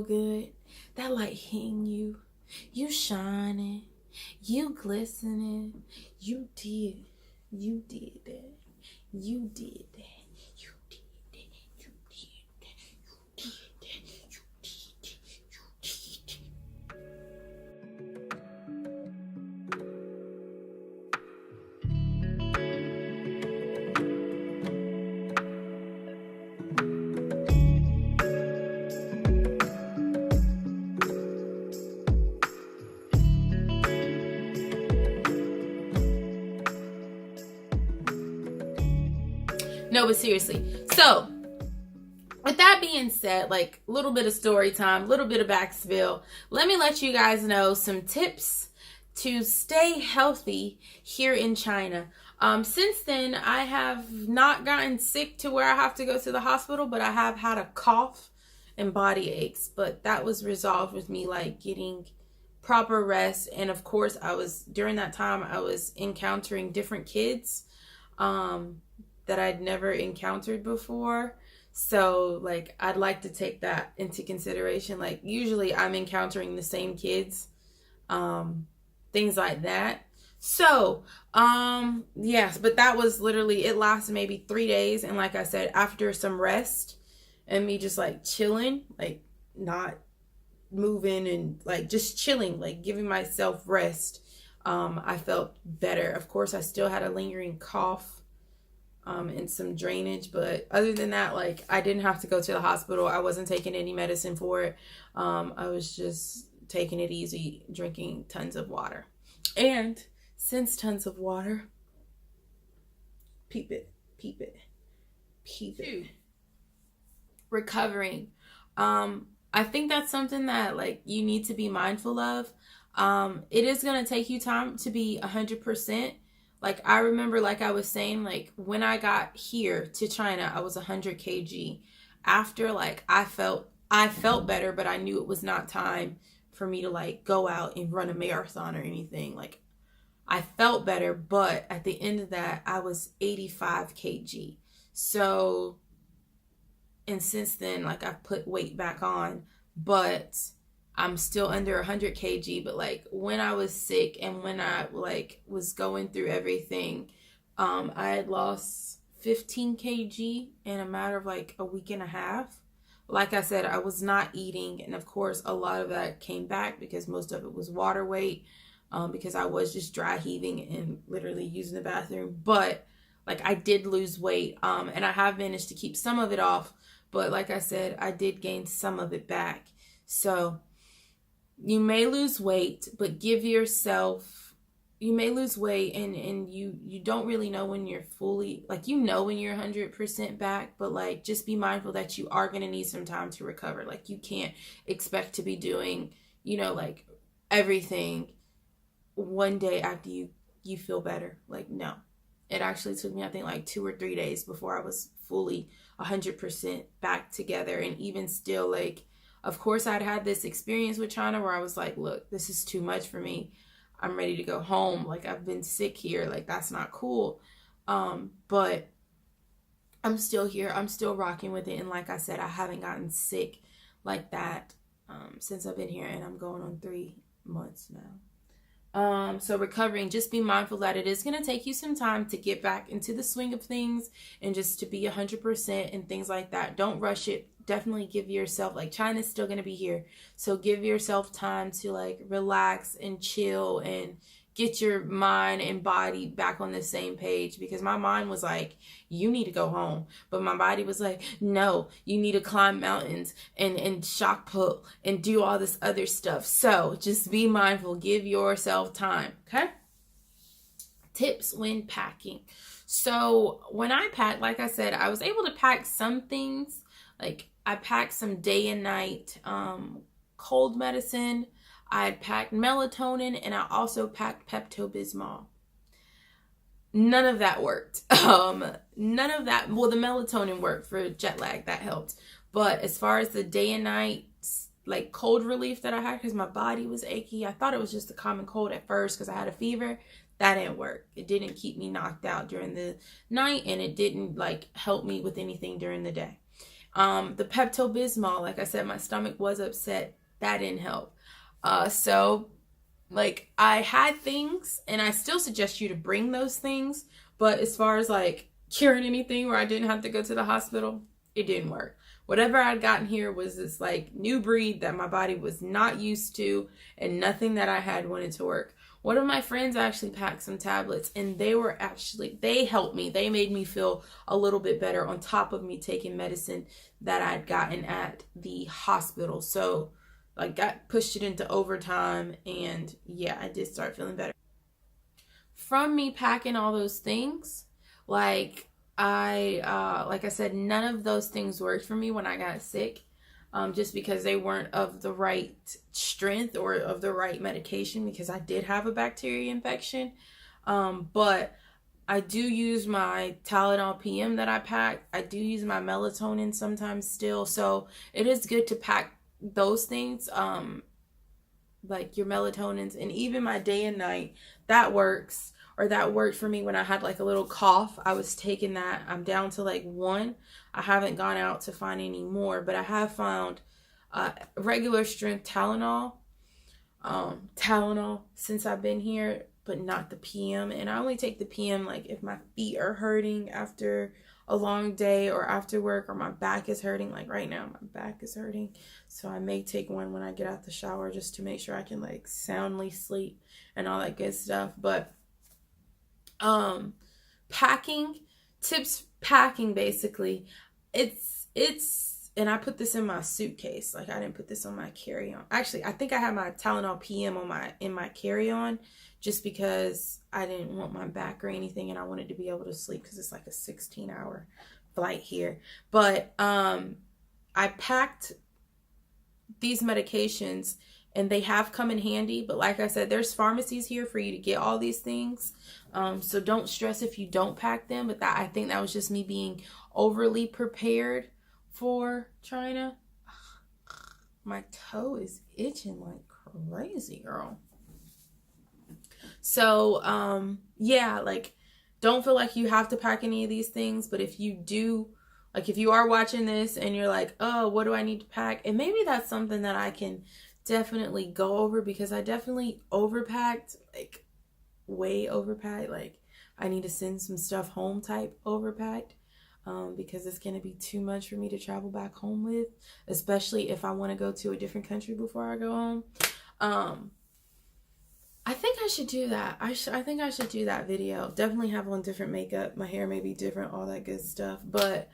good. That light hitting you. You shining. You glistening. You did. You did that. You did that. You did that. You did that. You did that. You did that. You did No, but seriously. So, with that being said, like a little bit of story time, a little bit of backspill, let me let you guys know some tips to stay healthy here in China. Since then, I have not gotten sick to where I have to go to the hospital, but I have had a cough and body aches. But that was resolved with me like getting proper rest. And of course, during that time, I was encountering different kids that I'd never encountered before. So like I'd like to take that into consideration. Like usually I'm encountering the same kids, things like that. So yes, but that was literally, it lasted maybe 3 days. And like I said, after some rest and me just like chilling, like not moving and like just chilling, like giving myself rest, I felt better. Of course, I still had a lingering cough and some drainage, but other than that, like I didn't have to go to the hospital. I wasn't taking any medicine for it. I was just taking it easy, drinking tons of water. And since tons of water, peep it. Recovering. I think that's something that like you need to be mindful of. It is going to take you time to be 100%. Like I remember, like I was saying, like when I got here to China, I was 100 kg. After, like I felt better, but I knew it was not time for me to like go out and run a marathon or anything. Like I felt better, but at the end of that, I was 85 kg. So, and since then, like I've put weight back on, but I'm still under 100 kg. But like when I was sick and when I like was going through everything, I had lost 15 kg in a matter of like a week and a half. Like I said, I was not eating, and of course a lot of that came back because most of it was water weight, because I was just dry heaving and literally using the bathroom. But like I did lose weight, and I have managed to keep some of it off, but like I said, I did gain some of it back. So you may lose weight, but you may lose weight and you don't really know when you're fully, like, you know when you're 100% back, but like just be mindful that you are going to need some time to recover. Like you can't expect to be doing, like everything one day after you feel better. Like, no. It actually took me, I think, like 2 or 3 days before I was fully 100% back together. And even still, like, of course, I'd had this experience with China where I was like, look, this is too much for me. I'm ready to go home. Like, I've been sick here. Like, that's not cool. But I'm still here. I'm still rocking with it. And like I said, I haven't gotten sick like that since I've been here. And I'm going on 3 months now. So recovering, just be mindful that it is going to take you some time to get back into the swing of things and just to be 100% and things like that. Don't rush it. Definitely give yourself, like, China's still going to be here. So give yourself time to like relax and chill and get your mind and body back on the same page, because my mind was like, you need to go home. But my body was like, no, you need to climb mountains and shock put and do all this other stuff. So just be mindful. Give yourself time. Okay? Tips when packing. So when I packed, like I said, I was able to pack some things. Like I packed some day and night cold medicine. I had packed melatonin, and I also packed Pepto-Bismol. None of that worked. None of that. Well, the melatonin worked for jet lag. That helped. But as far as the day and night, like, cold relief that I had, because my body was achy, I thought it was just a common cold at first because I had a fever. That didn't work. It didn't keep me knocked out during the night, and it didn't, like, help me with anything during the day. The Pepto-Bismol, like I said, my stomach was upset. That didn't help. So like I had things, and I still suggest you to bring those things. But as far as like curing anything where I didn't have to go to the hospital, it didn't work. Whatever I'd gotten here was this like new breed that my body was not used to, and nothing that I had wanted to work. One of my friends actually packed some tablets, and they helped me. They made me feel a little bit better on top of me taking medicine that I'd gotten at the hospital. So like got pushed it into overtime, and yeah, I did start feeling better. From me packing all those things, like I said, none of those things worked for me when I got sick. Just because they weren't of the right strength or of the right medication, because I did have a bacteria infection. But I do use my Tylenol PM that I pack. I do use my melatonin sometimes still. So it is good to pack those things, like your melatonins, and even my day and night, that works. Or that worked for me when I had like a little cough. I was taking that. I'm down to like 1. I haven't gone out to find any more, but I have found regular strength Tylenol since I've been here, but not the PM. And I only take the PM like if my feet are hurting after a long day, or after work, or my back is hurting. Like right now my back is hurting, so I may take one when I get out the shower, just to make sure I can like soundly sleep and all that good stuff. But packing tips, basically, it's and I put this in my suitcase. Like I didn't put this on my carry-on. Actually, I think I had my Tylenol PM in my carry-on, just because I didn't want my back or anything, and I wanted to be able to sleep, because it's like a 16-hour flight here. But I packed these medications, and they have come in handy. But like I said, there's pharmacies here for you to get all these things. So don't stress if you don't pack them. But I think that was just me being overly prepared for China. My toe is itching like crazy, girl. So yeah, like don't feel like you have to pack any of these things. But if you do, like if you are watching this and you're like, oh, what do I need to pack? And maybe that's something that I can definitely go over, because I definitely overpacked, like way overpacked. Like I need to send some stuff home type overpacked, because it's going to be too much for me to travel back home with, especially if I want to go to a different country before I go home. I think I should do that. I think I should do that video. Definitely have on different makeup. My hair may be different, all that good stuff. But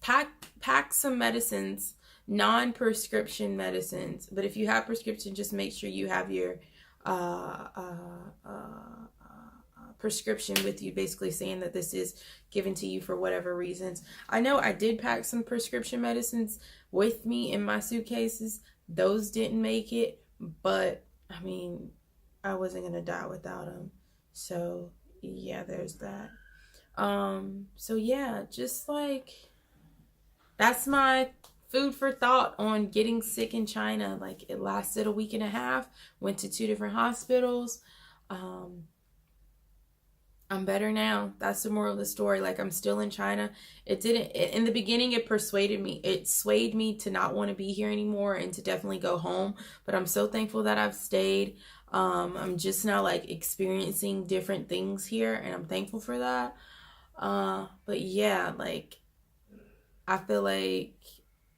pack some medicines, non-prescription medicines. But if you have prescription, just make sure you have your prescription with you, basically saying that this is given to you for whatever reasons. I know I did pack some prescription medicines with me in my suitcases. Those didn't make it, but I mean, I wasn't gonna die without them. So yeah, there's that. So yeah, just like that's my food for thought on getting sick in China. Like it lasted a week and a half, went to 2 different hospitals. I'm better now. That's the moral of the story. Like I'm still in China. In the beginning, it swayed me to not want to be here anymore and to definitely go home. But I'm so thankful that I've stayed. I'm just now like experiencing different things here, and I'm thankful for that. But yeah, like I feel like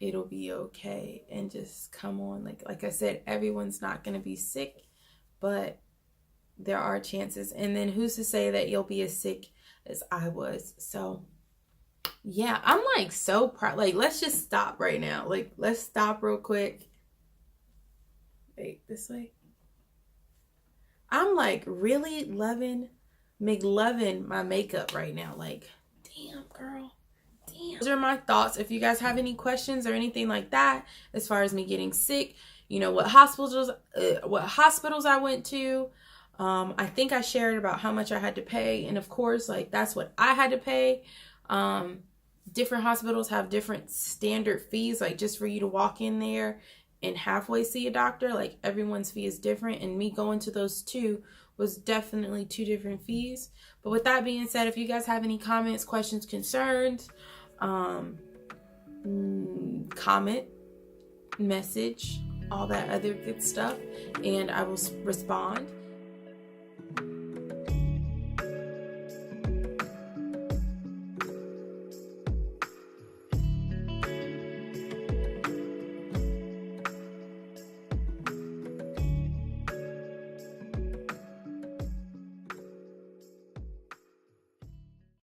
it'll be okay, and just come on. Like I said, everyone's not going to be sick, but there are chances. And then who's to say that you'll be as sick as I was? So yeah, I'm like so proud. Like let's just stop right now. Like let's stop real quick. Wait, this way. I'm like really McLovin my makeup right now. Like damn, girl. Damn. Those are my thoughts. If you guys have any questions or anything like that as far as me getting sick, you know, what hospitals I went to. I think I shared about how much I had to pay, and of course, like that's what I had to pay. Different hospitals have different standard fees, like just for you to walk in there and halfway see a doctor. Like everyone's fee is different, and me going to those 2 was definitely 2 different fees. But with that being said, if you guys have any comments, questions, concerns, comment, message, all that other good stuff, and I will respond.